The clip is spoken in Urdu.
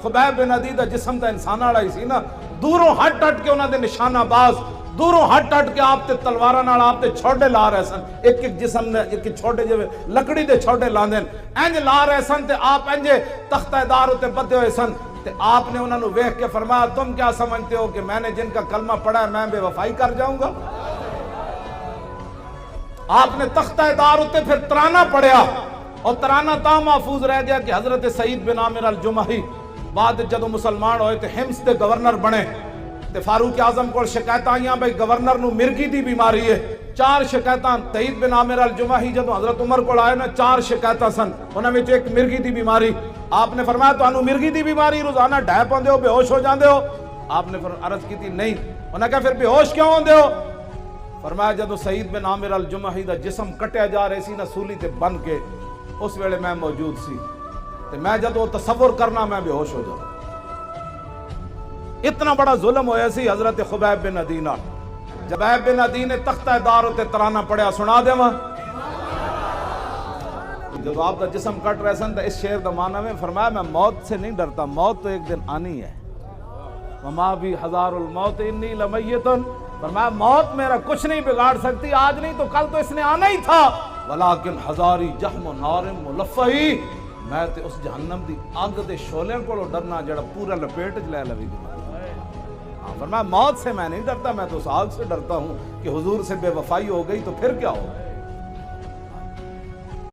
خبیب بن عدی دا جسم تا انسان والا ہی سی نا، دوروں ہٹ ہٹ کے انہاں دے نشانہ باز، دوروں ہٹ ہٹ کے آپ تے تلواراں نال آپ تے چھوڑے لا رہے سن، ایک ایک جسم نے ایک چھوڑے جو لکڑی دے چھوڑے لاندے انج لا رہے سن تے آپ انج تختہ دار تے بدے ہوئے سن تے آپ نے انہاں نو ویکھ کے فرمایا تم کیا سمجھتے ہو کہ میں نے جن کا کلمہ پڑھا ہے میں بے وفائی کر جاؤں گا؟ آپ نے تختہ دار تے پھر ترانہ پڑھیا، اور ترانہ تا محفوظ رہ گیا کہ حضرت سعید بن عامر الجمحی بعد جدو مسلمان ہوئے تے حمص دے گورنر بنے تے فاروق اعظم کو شکایت آئیاں بھئی گورنر نو مرگی دی بیماری ہے، 4 شکایتاں سعید بن عامر الجمحی جدو حضرت عمر کو آئے نا 4 شکایتاں سن، انہاں وچ ایک مرگی دی بیماری۔ آپ نے فرمایا تانوں مرگی دی بیماری روزانہ ڈھے پوندے ہو بے ہوش ہو جاندے ہو؟ آپ نے عرض کی تھی نہیں۔ انہاں کہا پھر بے ہوش کیوں ہوندے ہو؟ فرمایا جدو سعید بن عامر الجمحی دا جسم کٹیا جا رہے سی نا سولی تے بن کے، اس ویلے میں موجود سی تے میں جدو تصور کرنا میں بے ہوش ہو جاؤں۔ اتنا بڑا ظلم ہویا سی حضرت خبیب بن عدی نال۔ جب خبیب بن عدی نے تختہ دار تے ترانہ پڑھیا، سنا دے ماں جب آپ دا جسم کٹ رہے سن تو اس شعر دا معنی میں فرمایا میں موت سے نہیں ڈرتا، موت تو ایک دن آنی ہے، وما بھی ہزار الموت انی لمیتن، فرمایا موت میرا کچھ نہیں بگاڑ سکتی، آج نہیں تو کل تو اس نے آنا ہی تھا، ولیکن ہزاری جہم نار ملفہی، میں تے اس جہنم دی آگ دے شولیں کو ڈرنا جڑا پورا لپیٹ لے لوی دی۔ فرمایا موت سے میں نہیں ڈرتا، میں تو اس آگ سے ڈرتا ہوں کہ حضور سے بے وفائی ہو گئی تو پھر کیا ہوگا۔